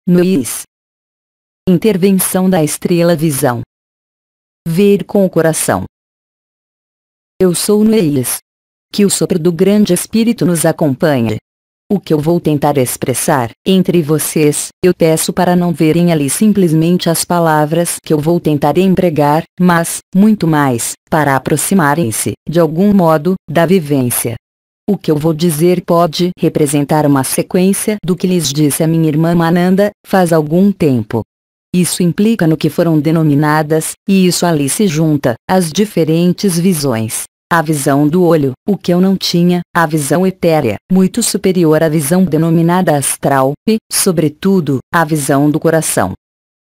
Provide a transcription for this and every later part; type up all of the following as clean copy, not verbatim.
Nois. Intervenção da estrela visão. Ver com o coração. Eu sou Nois. Que o sopro do grande Espírito nos acompanhe. O que eu vou tentar expressar, entre vocês, eu peço para não verem ali simplesmente as palavras que eu vou tentar empregar, mas, muito mais, para aproximarem-se, de algum modo, da vivência. O que eu vou dizer pode representar uma sequência do que lhes disse a minha irmã Mananda, faz algum tempo. Isso implica no que foram denominadas, e isso ali se junta, as diferentes visões. A visão do olho, o que eu não tinha, a visão etérea, muito superior à visão denominada astral, e, sobretudo, a visão do coração.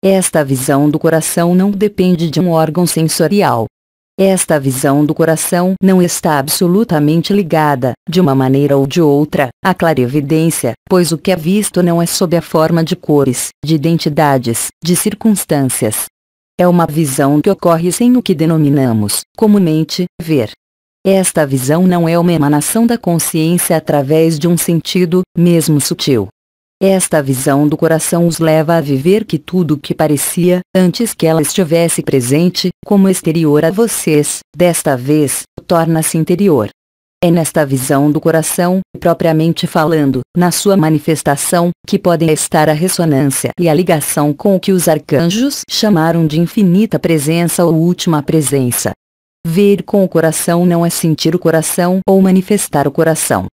Esta visão do coração não depende de um órgão sensorial. Esta visão do coração não está absolutamente ligada, de uma maneira ou de outra, à clarividência, pois o que é visto não é sob a forma de cores, de identidades, de circunstâncias. É uma visão que ocorre sem o que denominamos, comumente, ver. Esta visão não é uma emanação da consciência através de um sentido, mesmo sutil. Esta visão do coração os leva a viver que tudo o que parecia, antes que ela estivesse presente, como exterior a vocês, desta vez, torna-se interior. É nesta visão do coração, propriamente falando, na sua manifestação, que podem estar a ressonância e a ligação com o que os arcanjos chamaram de infinita presença ou última presença. Ver com o coração não é sentir o coração ou manifestar o coração.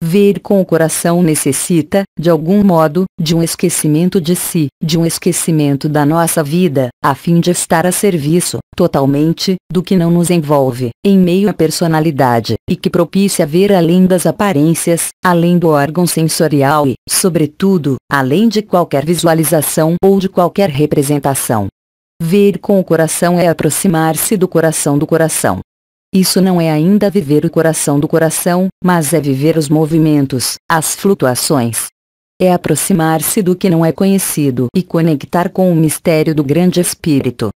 Ver com o coração necessita, de algum modo, de um esquecimento de si, de um esquecimento da nossa vida, a fim de estar a serviço, totalmente, do que não nos envolve, em meio à personalidade, e que propicia ver além das aparências, além do órgão sensorial e, sobretudo, além de qualquer visualização ou de qualquer representação. Ver com o coração é aproximar-se do coração do coração. Isso não é ainda viver o coração do coração, mas é viver os movimentos, as flutuações. É aproximar-se do que não é conhecido e conectar com o mistério do grande Espírito.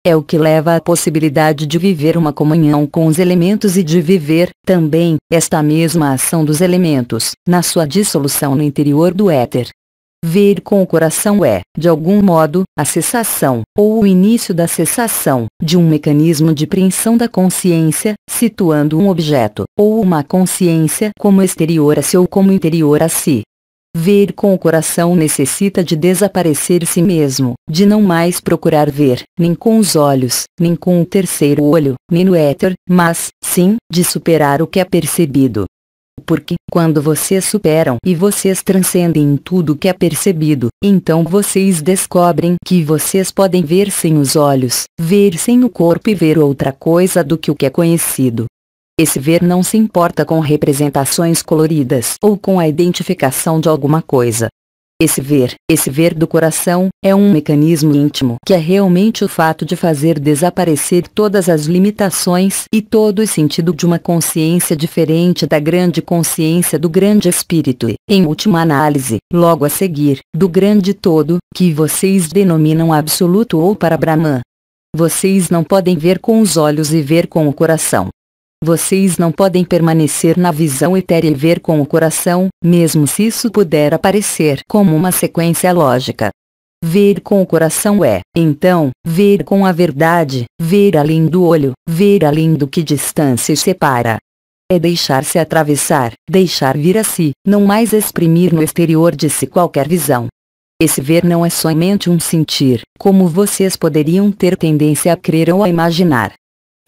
É o que leva à possibilidade de viver uma comunhão com os elementos e de viver, também, esta mesma ação dos elementos, na sua dissolução no interior do éter. Ver com o coração é, de algum modo, a cessação, ou o início da cessação, de um mecanismo de preensão da consciência, situando um objeto, ou uma consciência como exterior a si ou como interior a si. Ver com o coração necessita de desaparecer si mesmo, de não mais procurar ver, nem com os olhos, nem com o terceiro olho, nem no éter, mas, sim, de superar o que é percebido. Porque, quando vocês superam e vocês transcendem em tudo que é percebido, então vocês descobrem que vocês podem ver sem os olhos, ver sem o corpo e ver outra coisa do que o que é conhecido. Esse ver não se importa com representações coloridas ou com a identificação de alguma coisa. Esse ver do coração, é um mecanismo íntimo que é realmente o fato de fazer desaparecer todas as limitações e todo o sentido de uma consciência diferente da grande consciência do grande Espírito e, em última análise, logo a seguir, do grande todo, que vocês denominam absoluto ou para Brahman. Vocês não podem ver com os olhos e ver com o coração. Vocês não podem permanecer na visão etérea e ver com o coração, mesmo se isso puder aparecer como uma sequência lógica. Ver com o coração é, então, ver com a verdade, ver além do olho, ver além do que distância e separa. É deixar-se atravessar, deixar vir a si, não mais exprimir no exterior de si qualquer visão. Esse ver não é somente um sentir, como vocês poderiam ter tendência a crer ou a imaginar.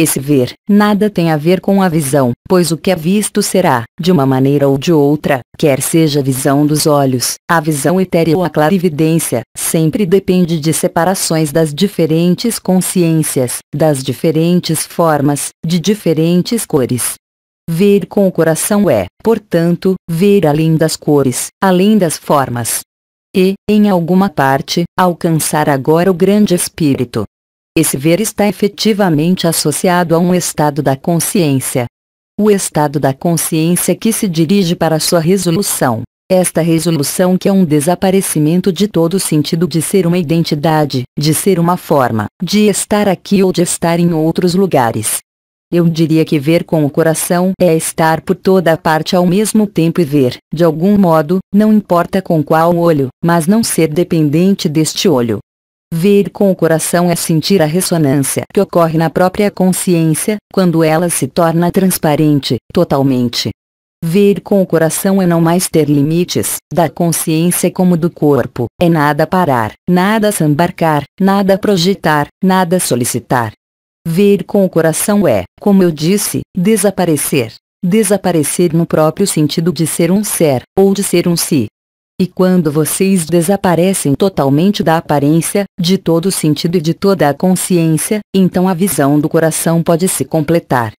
Esse ver, nada tem a ver com a visão, pois o que é visto será, de uma maneira ou de outra, quer seja a visão dos olhos, a visão etérea ou a clarividência, sempre depende de separações das diferentes consciências, das diferentes formas, de diferentes cores. Ver com o coração é, portanto, ver além das cores, além das formas. E, em alguma parte, alcançar agora o grande Espírito. Esse ver está efetivamente associado a um estado da consciência. O estado da consciência que se dirige para a sua resolução. Esta resolução que é um desaparecimento de todo o sentido de ser uma identidade, de ser uma forma, de estar aqui ou de estar em outros lugares. Eu diria que ver com o coração é estar por toda parte ao mesmo tempo e ver, de algum modo, não importa com qual olho, mas não ser dependente deste olho. Ver com o coração é sentir a ressonância que ocorre na própria consciência, quando ela se torna transparente, totalmente. Ver com o coração é não mais ter limites, da consciência como do corpo, é nada parar, nada se embarcar, nada projetar, nada solicitar. Ver com o coração é, como eu disse, desaparecer. Desaparecer no próprio sentido de ser um ser, ou de ser um si. E quando vocês desaparecem totalmente da aparência, de todo o sentido e de toda a consciência, então a visão do coração pode se completar.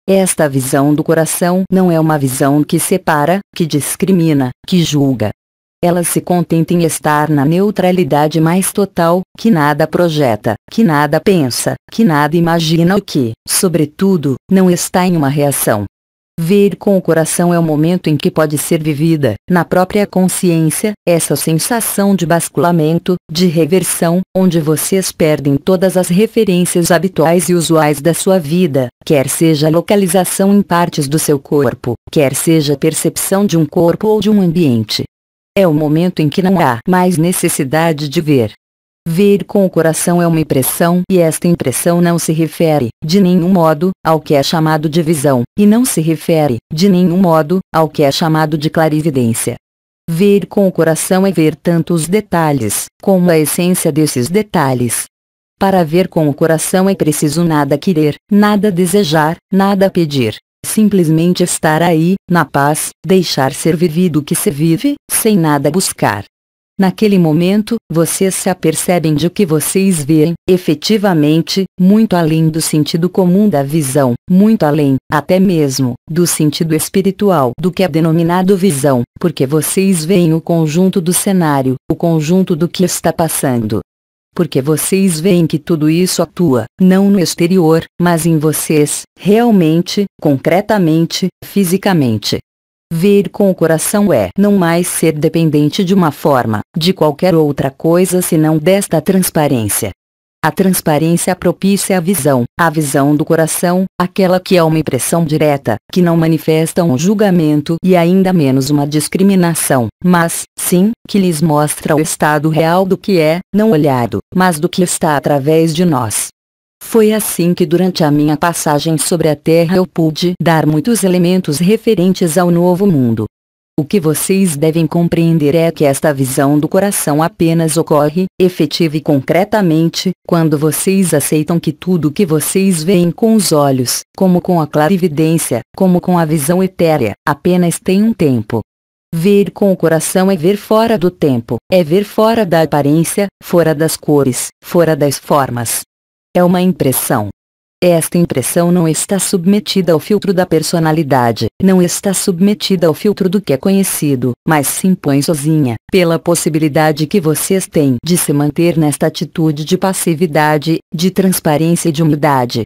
Esta visão do coração não é uma visão que separa, que discrimina, que julga. Ela se contenta em estar na neutralidade mais total, que nada projeta, que nada pensa, que nada imagina ou que, sobretudo, não está em uma reação. Ver com o coração é o momento em que pode ser vivida, na própria consciência, essa sensação de basculamento, de reversão, onde vocês perdem todas as referências habituais e usuais da sua vida, quer seja a localização em partes do seu corpo, quer seja a percepção de um corpo ou de um ambiente. É o momento em que não há mais necessidade de ver. Ver com o coração é uma impressão e esta impressão não se refere, de nenhum modo, ao que é chamado de visão, e não se refere, de nenhum modo, ao que é chamado de clarividência. Ver com o coração é ver tanto os detalhes, como a essência desses detalhes. Para ver com o coração é preciso nada querer, nada desejar, nada pedir. Simplesmente estar aí, na paz, deixar ser vivido o que se vive, sem nada buscar. Naquele momento, vocês se apercebem de que vocês veem, efetivamente, muito além do sentido comum da visão, muito além, até mesmo, do sentido espiritual do que é denominado visão, porque vocês veem o conjunto do cenário, o conjunto do que está passando. Porque vocês veem que tudo isso atua, não no exterior, mas em vocês, realmente, concretamente, fisicamente. Ver com o coração é não mais ser dependente de uma forma, de qualquer outra coisa senão desta transparência. A transparência propicia a visão do coração, aquela que é uma impressão direta, que não manifesta um julgamento e ainda menos uma discriminação, mas, sim, que lhes mostra o estado real do que é, não olhado, mas do que está através de nós. Foi assim que durante a minha passagem sobre a Terra eu pude dar muitos elementos referentes ao novo mundo. O que vocês devem compreender é que esta visão do coração apenas ocorre, efetiva e concretamente, quando vocês aceitam que tudo o que vocês veem com os olhos, como com a clarividência, como com a visão etérea, apenas tem um tempo. Ver com o coração é ver fora do tempo, é ver fora da aparência, fora das cores, fora das formas. É uma impressão. Esta impressão não está submetida ao filtro da personalidade, não está submetida ao filtro do que é conhecido, mas se impõe sozinha, pela possibilidade que vocês têm de se manter nesta atitude de passividade, de transparência e de humildade.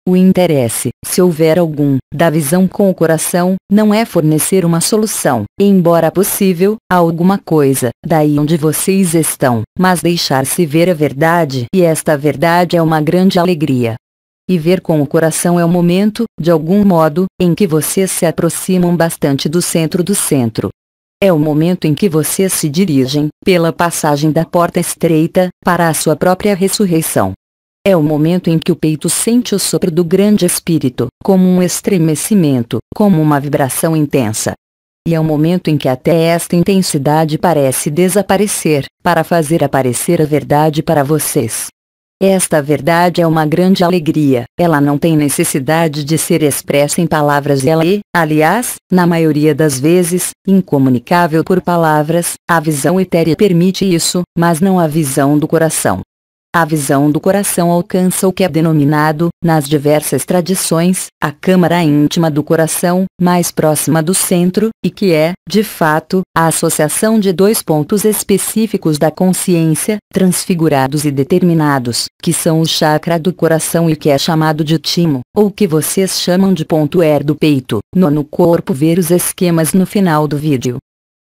O interesse, se houver algum, da visão com o coração, não é fornecer uma solução, embora possível, a alguma coisa, daí onde vocês estão, mas deixar-se ver a verdade, e esta verdade é uma grande alegria. E ver com o coração é o momento, de algum modo, em que vocês se aproximam bastante do centro do centro. É o momento em que vocês se dirigem, pela passagem da porta estreita, para a sua própria ressurreição. É o momento em que o peito sente o sopro do grande Espírito, como um estremecimento, como uma vibração intensa. E é o momento em que até esta intensidade parece desaparecer, para fazer aparecer a verdade para vocês. Esta verdade é uma grande alegria, ela não tem necessidade de ser expressa em palavras e ela é, aliás, na maioria das vezes, incomunicável por palavras. A visão etérea permite isso, mas não a visão do coração. A visão do coração alcança o que é denominado, nas diversas tradições, a câmara íntima do coração, mais próxima do centro, e que é, de fato, a associação de dois pontos específicos da consciência, transfigurados e determinados, que são o chakra do coração e que é chamado de timo, ou que vocês chamam de ponto do peito. No corpo ver os esquemas no final do vídeo.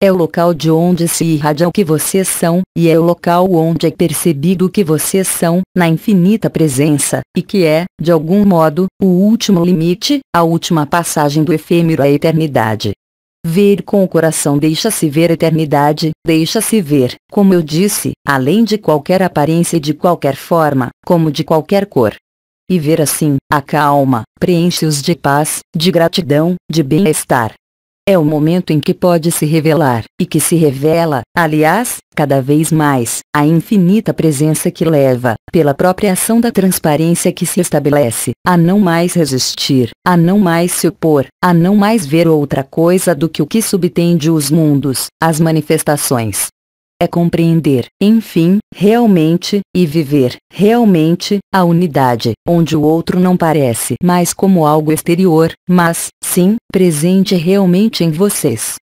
É o local de onde se irradia o que vocês são, e é o local onde é percebido o que vocês são, na infinita presença, e que é, de algum modo, o último limite, a última passagem do efêmero à eternidade. Ver com o coração deixa-se ver a eternidade, deixa-se ver, como eu disse, além de qualquer aparência e de qualquer forma, como de qualquer cor. E ver assim, acalma, preenche-os de paz, de gratidão, de bem-estar. É o momento em que pode se revelar, e que se revela, aliás, cada vez mais, a infinita presença que leva, pela própria ação da transparência que se estabelece, a não mais resistir, a não mais se opor, a não mais ver outra coisa do que o que subtende os mundos, as manifestações. É compreender, enfim, realmente, e viver, realmente, a unidade, onde o outro não parece mais como algo exterior, mas, sim, presente realmente em vocês.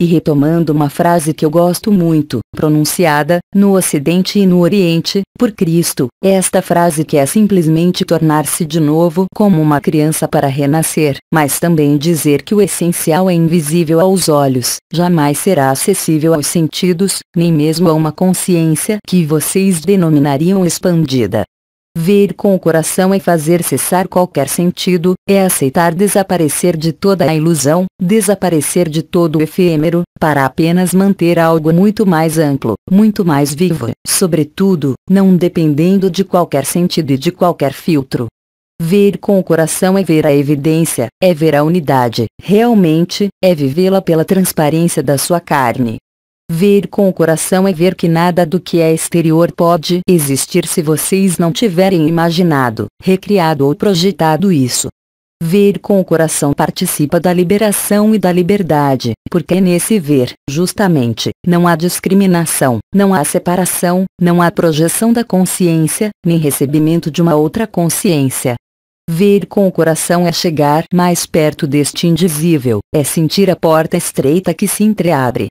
E retomando uma frase que eu gosto muito, pronunciada, no Ocidente e no Oriente, por Cristo, esta frase que é simplesmente tornar-se de novo como uma criança para renascer, mas também dizer que o essencial é invisível aos olhos, jamais será acessível aos sentidos, nem mesmo a uma consciência que vocês denominariam expandida. Ver com o coração é fazer cessar qualquer sentido, é aceitar desaparecer de toda a ilusão, desaparecer de todo o efêmero, para apenas manter algo muito mais amplo, muito mais vivo, sobretudo, não dependendo de qualquer sentido e de qualquer filtro. Ver com o coração é ver a evidência, é ver a unidade, realmente, é vivê-la pela transparência da sua carne. Ver com o coração é ver que nada do que é exterior pode existir se vocês não tiverem imaginado, recriado ou projetado isso. Ver com o coração participa da liberação e da liberdade, porque nesse ver, justamente, não há discriminação, não há separação, não há projeção da consciência, nem recebimento de uma outra consciência. Ver com o coração é chegar mais perto deste indizível, é sentir a porta estreita que se entreabre.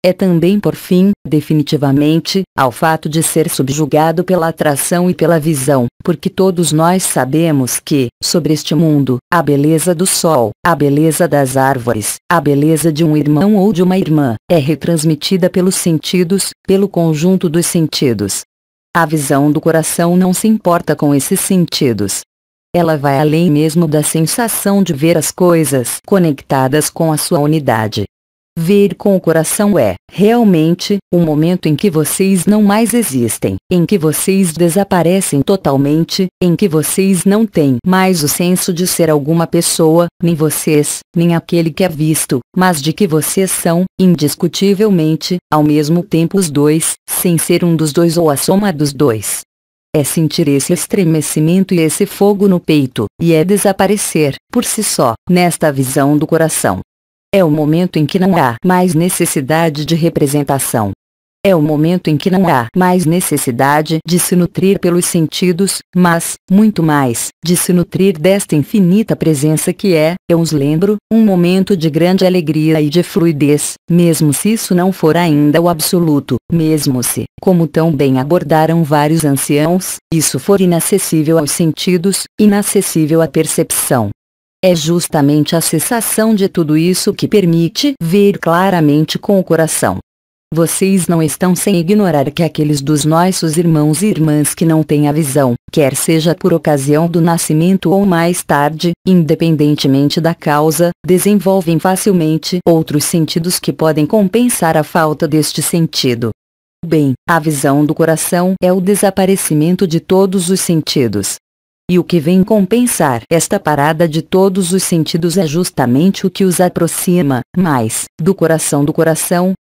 É também por fim, definitivamente, ao fato de ser subjugado pela atração e pela visão, porque todos nós sabemos que, sobre este mundo, a beleza do sol, a beleza das árvores, a beleza de um irmão ou de uma irmã, é retransmitida pelos sentidos, pelo conjunto dos sentidos. A visão do coração não se importa com esses sentidos. Ela vai além mesmo da sensação de ver as coisas conectadas com a sua unidade. Ver com o coração é, realmente, o momento em que vocês não mais existem, em que vocês desaparecem totalmente, em que vocês não têm mais o senso de ser alguma pessoa, nem vocês, nem aquele que é visto, mas de que vocês são, indiscutivelmente, ao mesmo tempo os dois, sem ser um dos dois ou a soma dos dois. É sentir esse estremecimento e esse fogo no peito, e é desaparecer, por si só, nesta visão do coração. É o momento em que não há mais necessidade de representação. É o momento em que não há mais necessidade de se nutrir pelos sentidos, mas, muito mais, de se nutrir desta infinita presença que é, eu os lembro, um momento de grande alegria e de fluidez, mesmo se isso não for ainda o absoluto, mesmo se, como tão bem abordaram vários anciãos, isso for inacessível aos sentidos, inacessível à percepção. É justamente a cessação de tudo isso que permite ver claramente com o coração. Vocês não estão sem ignorar que aqueles dos nossos irmãos e irmãs que não têm a visão, quer seja por ocasião do nascimento ou mais tarde, independentemente da causa, desenvolvem facilmente outros sentidos que podem compensar a falta deste sentido. Bem, a visão do coração é o desaparecimento de todos os sentidos. E o que vem compensar esta parada de todos os sentidos é justamente o que os aproxima, mais, do coração,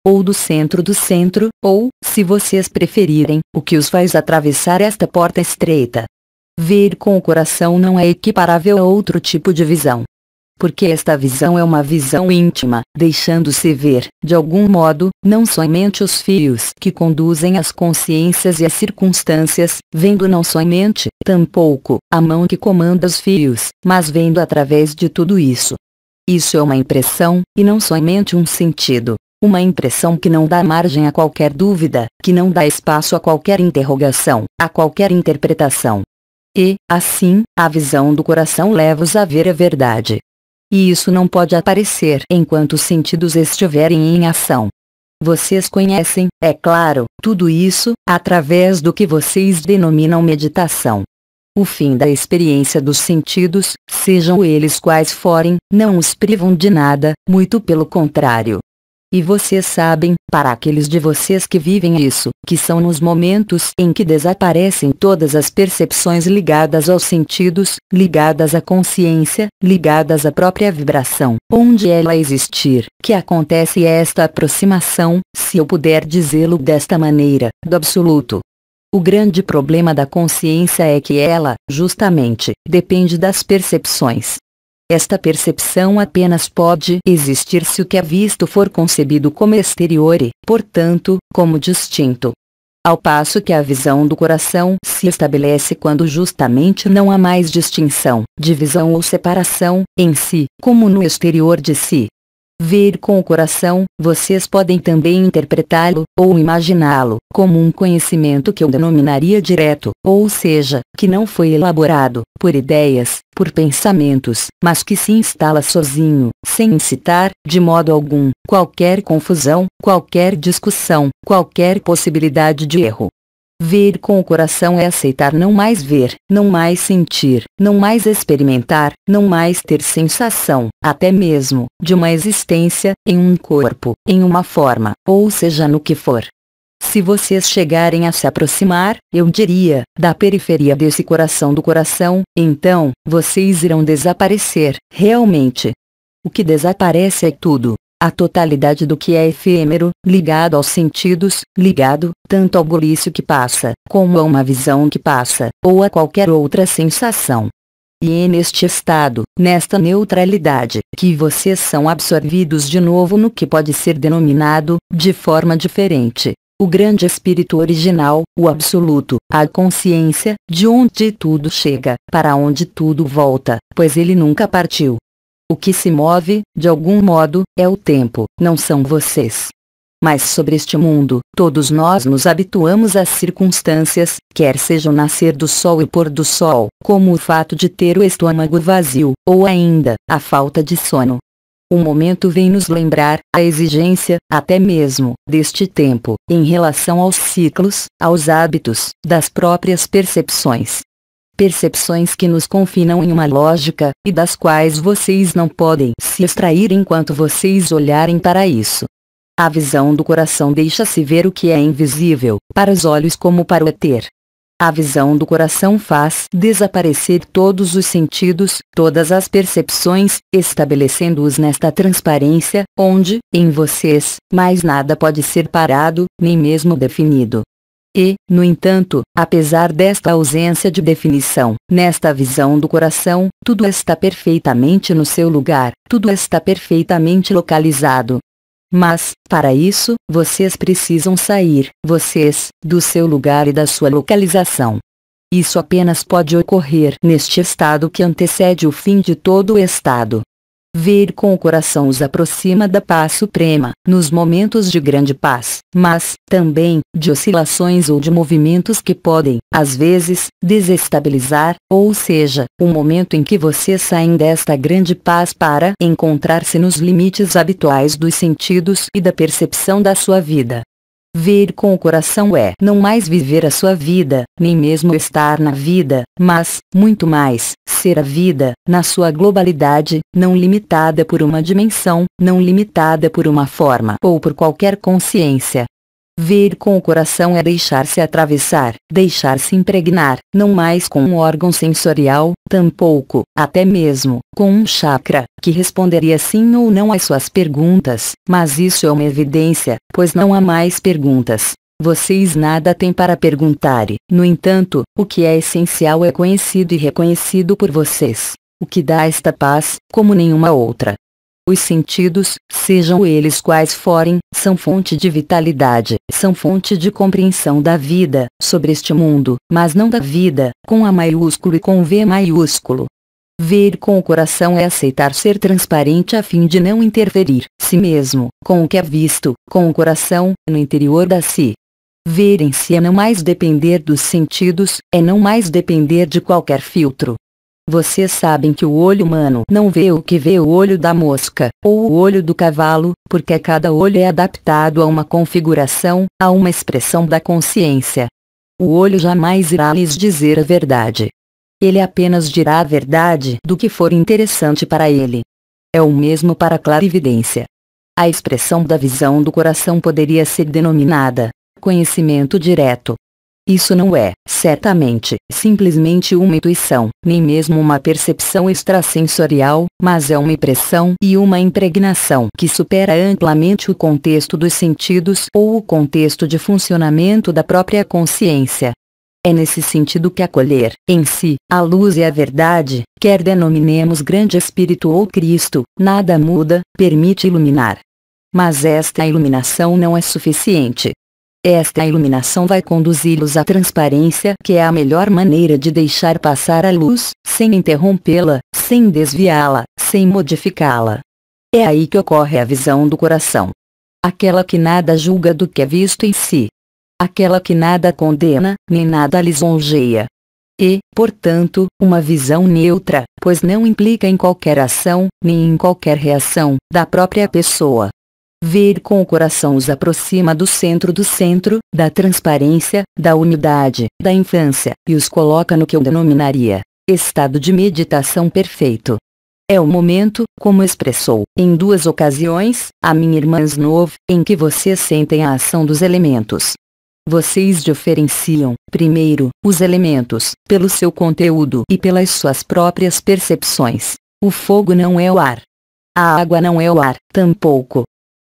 ou do centro, ou, se vocês preferirem, o que os faz atravessar esta porta estreita. Ver com o coração não é equiparável a outro tipo de visão. Porque esta visão é uma visão íntima, deixando-se ver, de algum modo, não somente os fios que conduzem as consciências e as circunstâncias, vendo não somente, tampouco, a mão que comanda os fios, mas vendo através de tudo isso. Isso é uma impressão, e não somente um sentido. Uma impressão que não dá margem a qualquer dúvida, que não dá espaço a qualquer interrogação, a qualquer interpretação. E, assim, a visão do coração leva-os a ver a verdade. E isso não pode aparecer enquanto os sentidos estiverem em ação. Vocês conhecem, é claro, tudo isso, através do que vocês denominam meditação. O fim da experiência dos sentidos, sejam eles quais forem, não os privam de nada, muito pelo contrário. E vocês sabem, para aqueles de vocês que vivem isso, que são nos momentos em que desaparecem todas as percepções ligadas aos sentidos, ligadas à consciência, ligadas à própria vibração, onde ela existir, que acontece esta aproximação, se eu puder dizê-lo desta maneira, do absoluto. O grande problema da consciência é que ela, justamente, depende das percepções. Esta percepção apenas pode existir se o que é visto for concebido como exterior e, portanto, como distinto. Ao passo que a visão do coração se estabelece quando justamente não há mais distinção, divisão ou separação, em si, como no exterior de si. Ver com o coração, vocês podem também interpretá-lo, ou imaginá-lo, como um conhecimento que eu denominaria direto, ou seja, que não foi elaborado, por ideias, por pensamentos, mas que se instala sozinho, sem incitar, de modo algum, qualquer confusão, qualquer discussão, qualquer possibilidade de erro. Ver com o coração é aceitar não mais ver, não mais sentir, não mais experimentar, não mais ter sensação, até mesmo, de uma existência, em um corpo, em uma forma, ou seja no que for. Se vocês chegarem a se aproximar, eu diria, da periferia desse coração do coração, então, vocês irão desaparecer, realmente. O que desaparece é tudo. A totalidade do que é efêmero, ligado aos sentidos, ligado, tanto ao bulício que passa, como a uma visão que passa, ou a qualquer outra sensação. E é neste estado, nesta neutralidade, que vocês são absorvidos de novo no que pode ser denominado, de forma diferente, o grande espírito original, o absoluto, a consciência, de onde tudo chega, para onde tudo volta, pois ele nunca partiu. O que se move, de algum modo, é o tempo, não são vocês. Mas sobre este mundo, todos nós nos habituamos às circunstâncias, quer seja o nascer do sol e pôr do sol, como o fato de ter o estômago vazio, ou ainda, a falta de sono. O momento vem nos lembrar, a exigência, até mesmo, deste tempo, em relação aos ciclos, aos hábitos, das próprias percepções. Percepções que nos confinam em uma lógica, e das quais vocês não podem se extrair enquanto vocês olharem para isso. A visão do coração deixa-se ver o que é invisível, para os olhos como para o éter. A visão do coração faz desaparecer todos os sentidos, todas as percepções, estabelecendo-os nesta transparência, onde, em vocês, mais nada pode ser parado, nem mesmo definido. E, no entanto, apesar desta ausência de definição, nesta visão do coração, tudo está perfeitamente no seu lugar, tudo está perfeitamente localizado. Mas, para isso, vocês precisam sair, vocês, do seu lugar e da sua localização. Isso apenas pode ocorrer neste estado que antecede o fim de todo o estado. Ver com o coração os aproxima da paz suprema, nos momentos de grande paz, mas, também, de oscilações ou de movimentos que podem, às vezes, desestabilizar, ou seja, o momento em que vocês saem desta grande paz para encontrar-se nos limites habituais dos sentidos e da percepção da sua vida. Ver com o coração é não mais viver a sua vida, nem mesmo estar na vida, mas, muito mais, ser a vida, na sua globalidade, não limitada por uma dimensão, não limitada por uma forma ou por qualquer consciência. Ver com o coração é deixar-se atravessar, deixar-se impregnar, não mais com um órgão sensorial, tampouco, até mesmo, com um chakra, que responderia sim ou não às suas perguntas, mas isso é uma evidência, pois não há mais perguntas. Vocês nada têm para perguntar e, no entanto, o que é essencial é conhecido e reconhecido por vocês, o que dá esta paz, como nenhuma outra. Os sentidos, sejam eles quais forem, são fonte de vitalidade, são fonte de compreensão da vida, sobre este mundo, mas não da vida, com A maiúsculo e com V maiúsculo. Ver com o coração é aceitar ser transparente a fim de não interferir, si mesmo, com o que é visto, com o coração, no interior da si. Ver em si é não mais depender dos sentidos, é não mais depender de qualquer filtro. Vocês sabem que o olho humano não vê o que vê o olho da mosca, ou o olho do cavalo, porque cada olho é adaptado a uma configuração, a uma expressão da consciência. O olho jamais irá lhes dizer a verdade. Ele apenas dirá a verdade do que for interessante para ele. É o mesmo para a clarividência. A expressão da visão do coração poderia ser denominada conhecimento direto. Isso não é, certamente, simplesmente uma intuição, nem mesmo uma percepção extrasensorial, mas é uma impressão e uma impregnação que supera amplamente o contexto dos sentidos ou o contexto de funcionamento da própria consciência. É nesse sentido que acolher, em si, a luz e a verdade, quer denominemos grande Espírito ou Cristo, nada muda, permite iluminar. Mas esta iluminação não é suficiente. Esta iluminação vai conduzi-los à transparência, que é a melhor maneira de deixar passar a luz, sem interrompê-la, sem desviá-la, sem modificá-la. É aí que ocorre a visão do coração. Aquela que nada julga do que é visto em si. Aquela que nada condena, nem nada lisonjeia. E, portanto, uma visão neutra, pois não implica em qualquer ação, nem em qualquer reação, da própria pessoa. Ver com o coração os aproxima do centro, da transparência, da unidade, da infância, e os coloca no que eu denominaria estado de meditação perfeito. É o momento, como expressou, em 2 ocasiões, a minha irmã Snov, em que vocês sentem a ação dos elementos. Vocês diferenciam, primeiro, os elementos, pelo seu conteúdo e pelas suas próprias percepções. O fogo não é o ar. A água não é o ar, tampouco.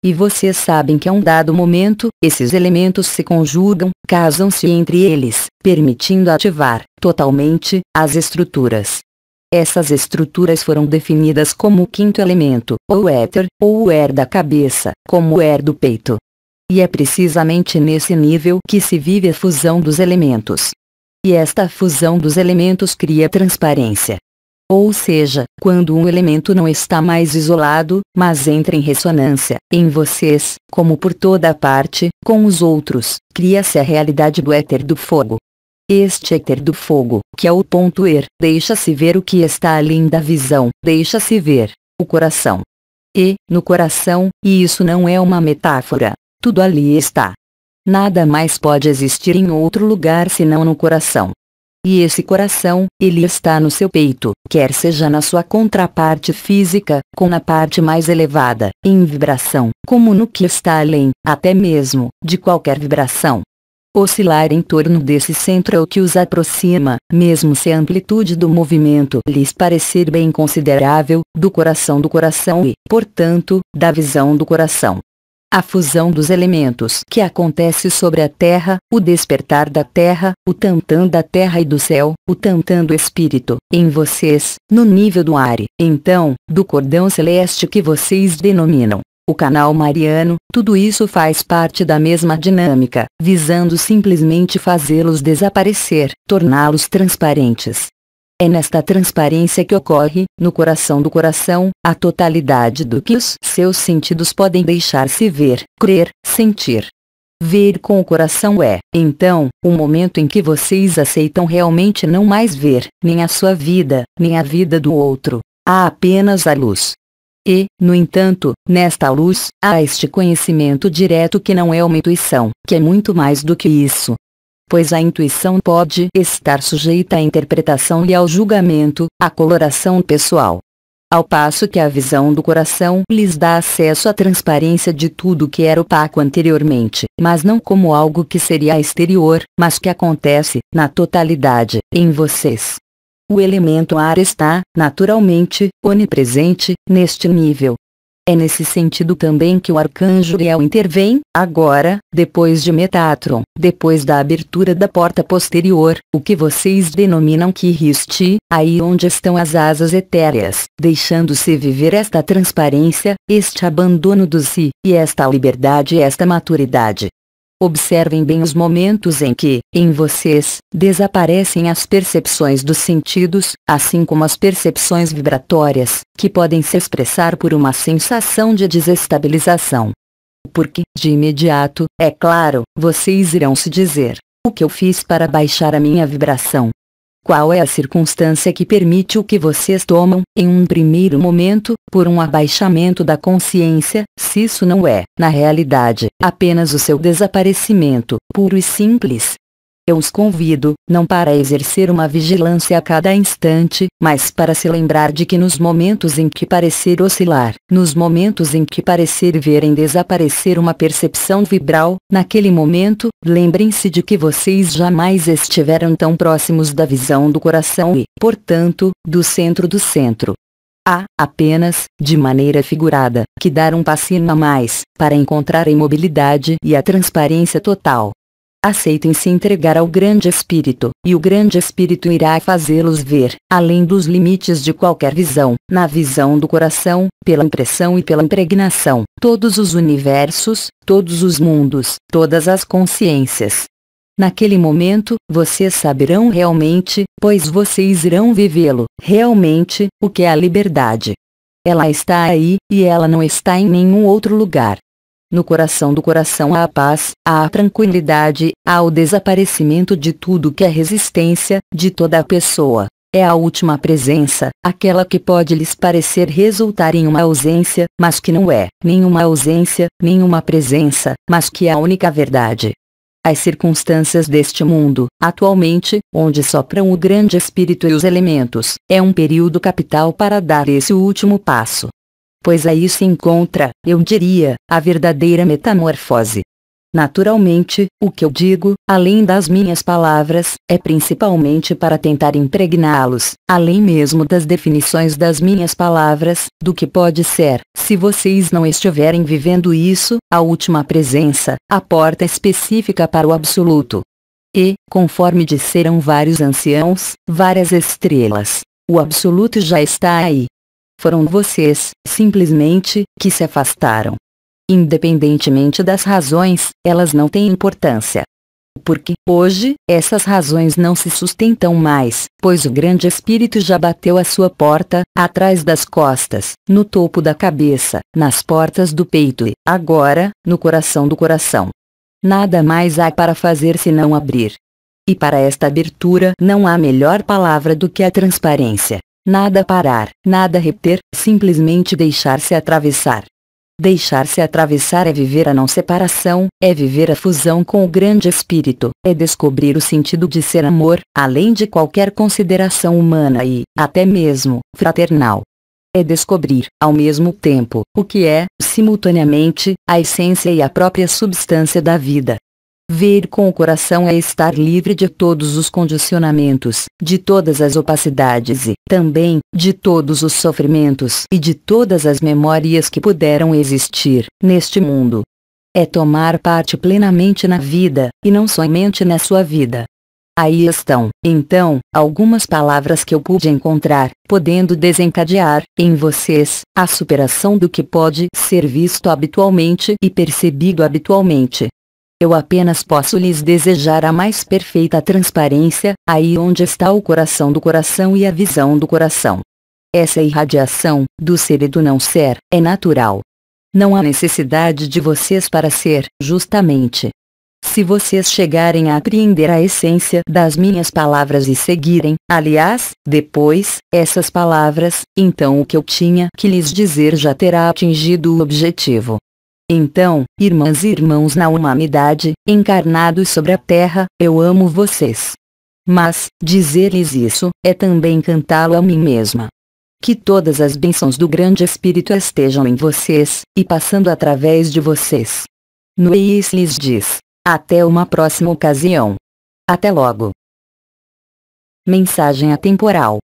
E vocês sabem que a um dado momento, esses elementos se conjugam, casam-se entre eles, permitindo ativar, totalmente, as estruturas. Essas estruturas foram definidas como o 5º elemento, ou éter, ou o er da cabeça, como o er do peito. E é precisamente nesse nível que se vive a fusão dos elementos. E esta fusão dos elementos cria transparência. Ou seja, quando um elemento não está mais isolado, mas entra em ressonância, em vocês, como por toda parte, com os outros, cria-se a realidade do éter do fogo. Este éter do fogo, que é o ponto er, deixa-se ver o que está além da visão, deixa-se ver, o coração. E, no coração, e isso não é uma metáfora, tudo ali está. Nada mais pode existir em outro lugar senão no coração. E esse coração, ele está no seu peito, quer seja na sua contraparte física, com na parte mais elevada, em vibração, como no que está além, até mesmo, de qualquer vibração. Oscilar em torno desse centro é o que os aproxima, mesmo se a amplitude do movimento lhes parecer bem considerável, do coração e, portanto, da visão do coração. A fusão dos elementos que acontece sobre a Terra, o despertar da Terra, o tantã da Terra e do céu, o tantã do Espírito, em vocês, no nível do ar, então, do cordão celeste que vocês denominam o canal mariano, tudo isso faz parte da mesma dinâmica, visando simplesmente fazê-los desaparecer, torná-los transparentes. É nesta transparência que ocorre, no coração do coração, a totalidade do que os seus sentidos podem deixar-se ver, crer, sentir. Ver com o coração é, então, o momento em que vocês aceitam realmente não mais ver, nem a sua vida, nem a vida do outro. Há apenas a luz. E, no entanto, nesta luz, há este conhecimento direto que não é uma intuição, que é muito mais do que isso. Pois a intuição pode estar sujeita à interpretação e ao julgamento, à coloração pessoal. Ao passo que a visão do coração lhes dá acesso à transparência de tudo que era opaco anteriormente, mas não como algo que seria exterior, mas que acontece, na totalidade, em vocês. O elemento ar está, naturalmente, onipresente, neste nível. É nesse sentido também que o arcanjo Uriel intervém, agora, depois de Metatron, depois da abertura da porta posterior, o que vocês denominam Kiristi, aí onde estão as asas etéreas, deixando-se viver esta transparência, este abandono do si, e esta liberdade e esta maturidade. Observem bem os momentos em que, em vocês, desaparecem as percepções dos sentidos, assim como as percepções vibratórias, que podem se expressar por uma sensação de desestabilização. Porque, de imediato, é claro, vocês irão se dizer: o que eu fiz para baixar a minha vibração? Qual é a circunstância que permite o que vocês tomam, em um primeiro momento, por um abaixamento da consciência, se isso não é, na realidade, apenas o seu desaparecimento, puro e simples? Eu os convido, não para exercer uma vigilância a cada instante, mas para se lembrar de que nos momentos em que parecer oscilar, nos momentos em que parecer verem desaparecer uma percepção vibral, naquele momento, lembrem-se de que vocês jamais estiveram tão próximos da visão do coração e, portanto, do centro do centro. Há, apenas, de maneira figurada, que dar um passinho a mais, para encontrar a imobilidade e a transparência total. Aceitem se entregar ao Grande Espírito, e o Grande Espírito irá fazê-los ver, além dos limites de qualquer visão, na visão do coração, pela impressão e pela impregnação, todos os universos, todos os mundos, todas as consciências. Naquele momento, vocês saberão realmente, pois vocês irão vivê-lo, realmente, o que é a liberdade. Ela está aí, e ela não está em nenhum outro lugar. No coração do coração há a paz, há a tranquilidade, há o desaparecimento de tudo que é resistência, de toda a pessoa. É a última presença, aquela que pode lhes parecer resultar em uma ausência, mas que não é, nenhuma ausência, nenhuma presença, mas que é a única verdade. As circunstâncias deste mundo, atualmente, onde sopram o Grande Espírito e os elementos, é um período capital para dar esse último passo. Pois aí se encontra, eu diria, a verdadeira metamorfose. Naturalmente, o que eu digo, além das minhas palavras, é principalmente para tentar impregná-los, além mesmo das definições das minhas palavras, do que pode ser, se vocês não estiverem vivendo isso, a última presença, a porta específica para o absoluto. E, conforme disseram vários anciãos, várias estrelas, o absoluto já está aí. Foram vocês, simplesmente, que se afastaram. Independentemente das razões, elas não têm importância. Porque, hoje, essas razões não se sustentam mais, pois o Grande Espírito já bateu a sua porta, atrás das costas, no topo da cabeça, nas portas do peito e, agora, no coração do coração. Nada mais há para fazer senão abrir. E para esta abertura não há melhor palavra do que a transparência. Nada parar, nada reter, simplesmente deixar-se atravessar. Deixar-se atravessar é viver a não separação, é viver a fusão com o Grande Espírito, é descobrir o sentido de ser amor, além de qualquer consideração humana e, até mesmo, fraternal. É descobrir, ao mesmo tempo, o que é, simultaneamente, a essência e a própria substância da vida. Ver com o coração é estar livre de todos os condicionamentos, de todas as opacidades e, também, de todos os sofrimentos e de todas as memórias que puderam existir, neste mundo. É tomar parte plenamente na vida, e não somente na sua vida. Aí estão, então, algumas palavras que eu pude encontrar, podendo desencadear, em vocês, a superação do que pode ser visto habitualmente e percebido habitualmente. Eu apenas posso lhes desejar a mais perfeita transparência, aí onde está o coração do coração e a visão do coração. Essa irradiação, do ser e do não ser, é natural. Não há necessidade de vocês para ser, justamente. Se vocês chegarem a apreender a essência das minhas palavras e seguirem, aliás, depois, essas palavras, então o que eu tinha que lhes dizer já terá atingido o objetivo. Então, irmãs e irmãos na humanidade, encarnados sobre a terra, eu amo vocês. Mas, dizer-lhes isso, é também cantá-lo a mim mesma. Que todas as bênçãos do Grande Espírito estejam em vocês, e passando através de vocês. Noeis lhes diz: até uma próxima ocasião. Até logo. Mensagem atemporal.